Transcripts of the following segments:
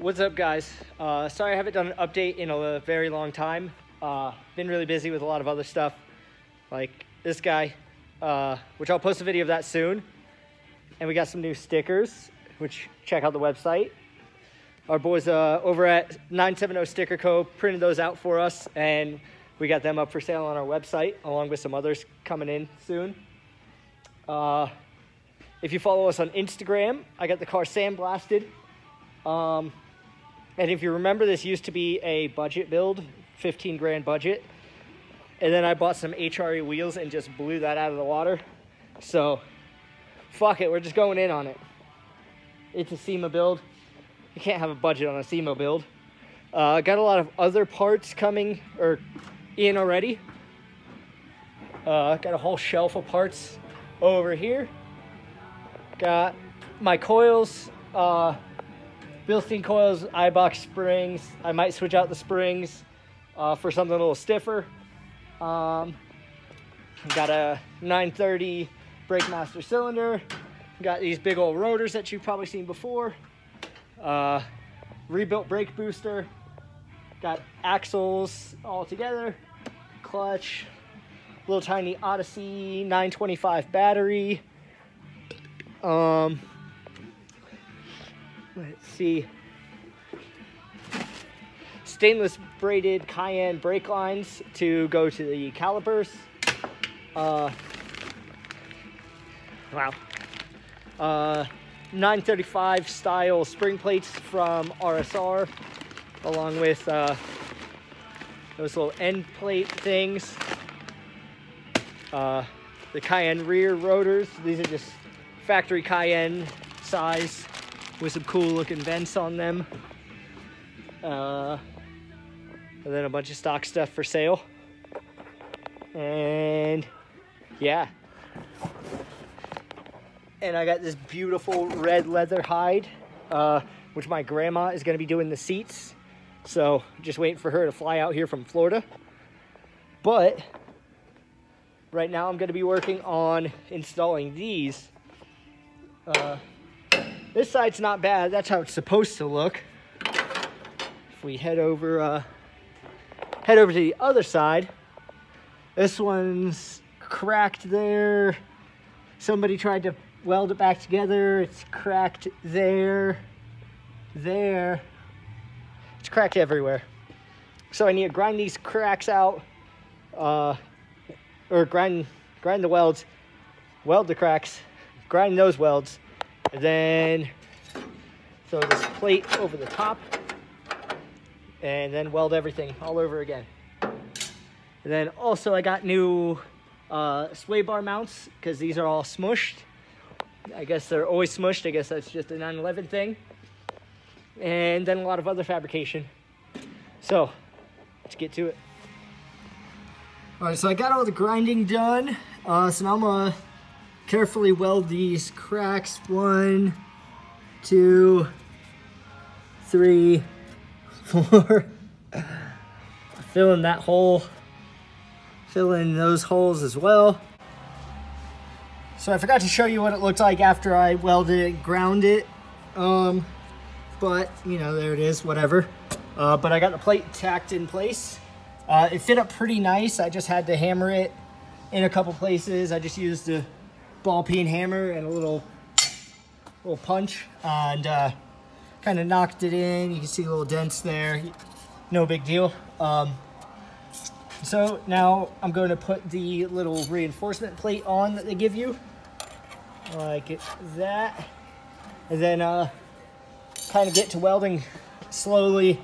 What's up, guys? Sorry I haven't done an update in a very long time. Been really busy with a lot of other stuff, like this guy, which I'll post a video of that soon. And we got some new stickers, which check out the website. Our boys over at 970 Sticker Co. printed those out for us, and we got them up for sale on our website, along with some others coming in soon. If you follow us on Instagram, I got the car Sandblasted. And if you remember, this used to be a budget build, 15 grand budget. And then I bought some HRE wheels and just blew that out of the water. So, fuck it, we're just going in on it. It's a SEMA build. You can't have a budget on a SEMA build. Got a lot of other parts coming, or in already. Got a whole shelf of parts over here. Got my coils, Bilstein coils, iBox springs. I might switch out the springs for something a little stiffer. Got a 930 brake master cylinder. Got these big old rotors that you've probably seen before. Rebuilt brake booster. Got axles all together. Clutch. Little tiny Odyssey 925 battery. Let's see. Stainless braided Cayenne brake lines to go to the calipers. Wow. 935 style spring plates from RSR, along with those little end plate things. The Cayenne rear rotors. These are just factory Cayenne size with some cool looking vents on them. And then a bunch of stock stuff for sale. And yeah. And I got this beautiful red leather hide, which my grandma is going to be doing the seats. So just waiting for her to fly out here from Florida. But right now I'm going to be working on installing these. This side's not bad. That's how it's supposed to look. If we head over to the other side, this one's cracked there. Somebody tried to weld it back together. It's cracked there. It's cracked everywhere. So I need to grind these cracks out, or grind the welds, weld the cracks, grind those welds, and then throw this plate over the top, and then weld everything all over again. And then also I got new sway bar mounts, because these are all smushed. I guess they're always smushed. I guess that's just a 911 thing. And then a lot of other fabrication. So let's get to it. All right, so I got all the grinding done. So now I'm gonna carefully weld these cracks. 1, 2, 3, 4. Fill in that hole. Fill in those holes as well. So I forgot to show you what it looked like after I welded it, ground it. But you know, there it is, whatever. But I got the plate tacked in place. It fit up pretty nice. I just had to hammer it in a couple places. I just used a ball peen hammer and a little punch, and kind of knocked it in. You can see little dents there. No big deal. So now I'm going to put the little reinforcement plate on that they give you, like that, and then kind of get to welding slowly.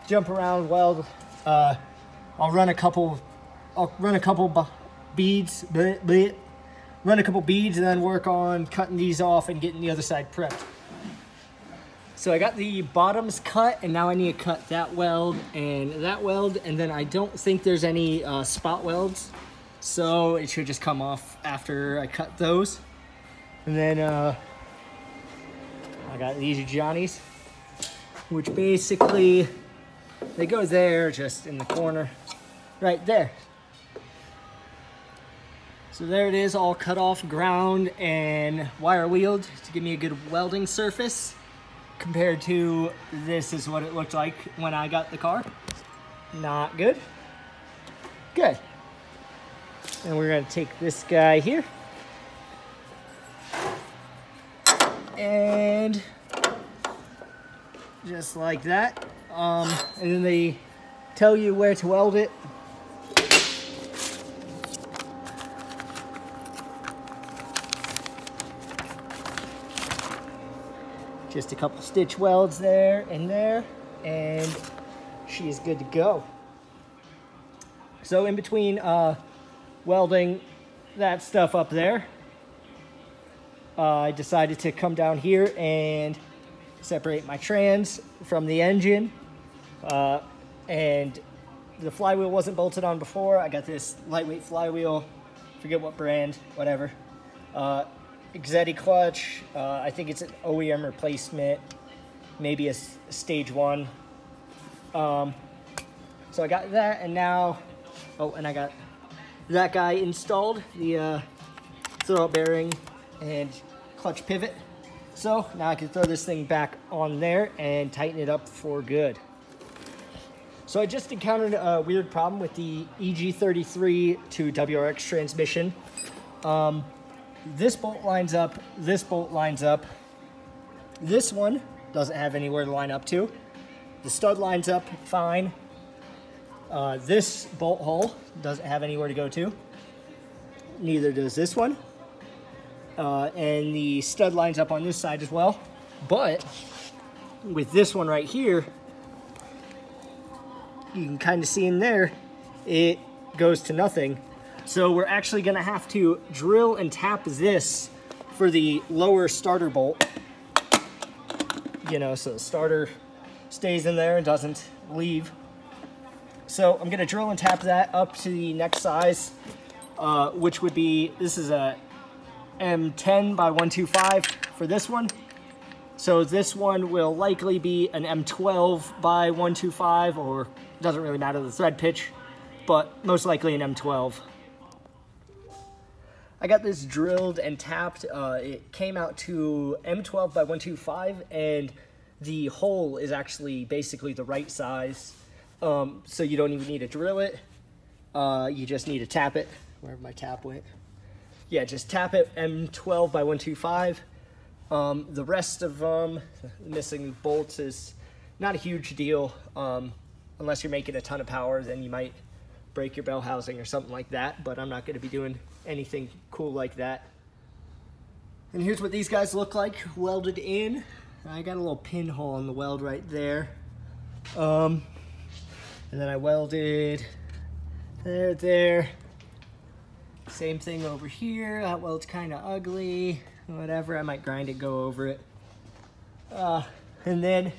Jump around, weld. I'll run a couple beads, run a couple beads, and then work on cutting these off and getting the other side prepped. So I got the bottoms cut, and now I need to cut that weld, and then I don't think there's any spot welds, so it should just come off after I cut those. And then I got these Johnnies, which basically they go there, just in the corner, right there. So there it is, all cut off, ground, and wire wheeled to give me a good welding surface. compared to this is what it looked like when I got the car. Not good. Good. And we're gonna take this guy here. And just like that. And then they tell you where to weld it. Just a couple stitch welds there and there, and she is good to go. So in between welding that stuff up there, I decided to come down here and separate my trans from the engine. And the flywheel wasn't bolted on before. I got this lightweight flywheel, forget what brand, whatever. Exetti clutch, I think it's an OEM replacement, maybe a stage 1. So I got that, and now, oh, and I got that guy installed, the throw-out bearing and clutch pivot. So now I can throw this thing back on there and tighten it up for good. So I just encountered a weird problem with the EG33 to WRX transmission. This bolt lines up, this bolt lines up. This one doesn't have anywhere to line up to. The stud lines up fine. This bolt hole doesn't have anywhere to go to. Neither does this one. And the stud lines up on this side as well. But with this one right here, you can kind of see in there, it goes to nothing. So we're actually gonna have to drill and tap this for the lower starter bolt. You know, so the starter stays in there and doesn't leave. So I'm gonna drill and tap that up to the next size, which would be, this is a M10 by 125 for this one. So this one will likely be an M12 by 125, or doesn't really matter the thread pitch, but most likely an M12. I got this drilled and tapped. It came out to M12 by 125, and the hole is actually basically the right size. So you don't even need to drill it. You just need to tap it. Wherever my tap went. Yeah, just tap it, M12 by 125. The rest of them, missing bolts, is not a huge deal. Unless you're making a ton of power, then you might break your bell housing or something like that, but I'm not going to be doing anything cool like that. And here's what these guys look like welded in. I got a little pinhole in the weld right there. And then I welded there. Same thing over here. That weld's kind of ugly. Whatever, I might grind it, go over it. And then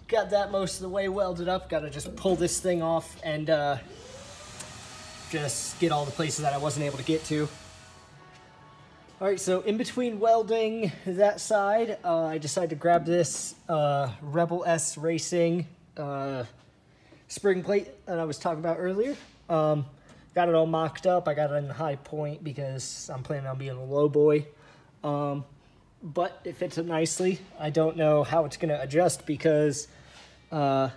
got that most of the way welded up. Got to just pull this thing off and just get all the places that I wasn't able to get to. All right, so in between welding that side, I decided to grab this Rebel S Racing spring plate that I was talking about earlier. Got it all mocked up. I got it in the high point because I'm planning on being a low boy. But it fits it nicely. I don't know how it's gonna adjust because I'm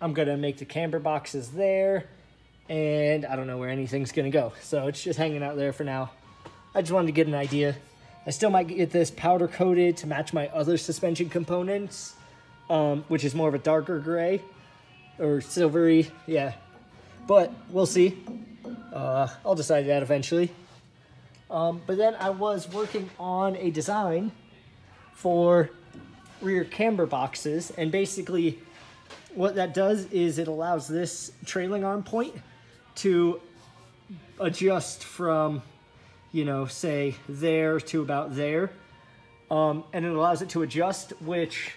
gonna make the camber boxes there, and I don't know where anything's gonna go. So it's just hanging out there for now. I just wanted to get an idea. I still might get this powder coated to match my other suspension components, which is more of a darker gray or silvery, yeah. But we'll see. I'll decide that eventually. But then I was working on a design for rear camber boxes, and basically what that does is it allows this trailing arm point to adjust from, you know, say there to about there. And it allows it to adjust, which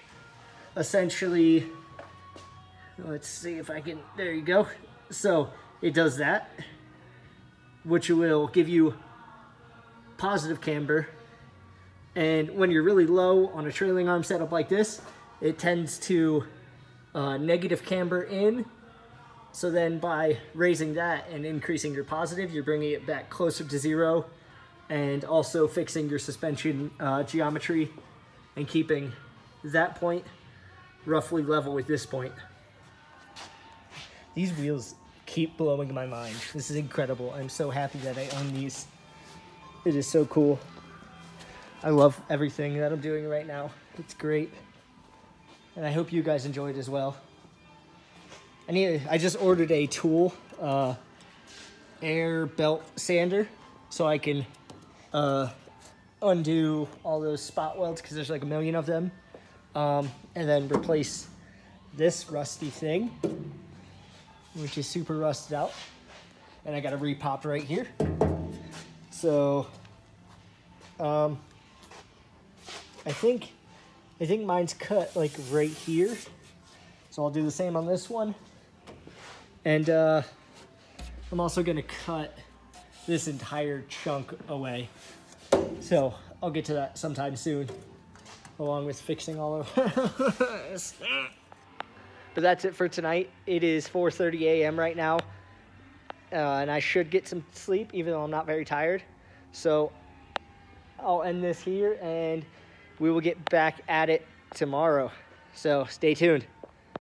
essentially, let's see if I can, there you go. So it does that, which will give you positive camber. And when you're really low on a trailing arm setup like this, it tends to negative camber in. So then by raising that and increasing your positive, you're bringing it back closer to zero, and also fixing your suspension geometry and keeping that point roughly level with this point. These wheels keep blowing my mind. This is incredible. I'm so happy that I own these. It is so cool. I love everything that I'm doing right now. It's great. And I hope you guys enjoyed as well. I just ordered a tool, air belt sander, so I can undo all those spot welds, because there's like a million of them, and then replace this rusty thing, which is super rusted out, and I got a repop right here. So I think mine's cut like right here, so I'll do the same on this one. And I'm also gonna cut this entire chunk away. So I'll get to that sometime soon, along with fixing all of this. But that's it for tonight. It is 4:30 a.m. right now, and I should get some sleep, even though I'm not very tired. So I'll end this here, and we will get back at it tomorrow. So stay tuned.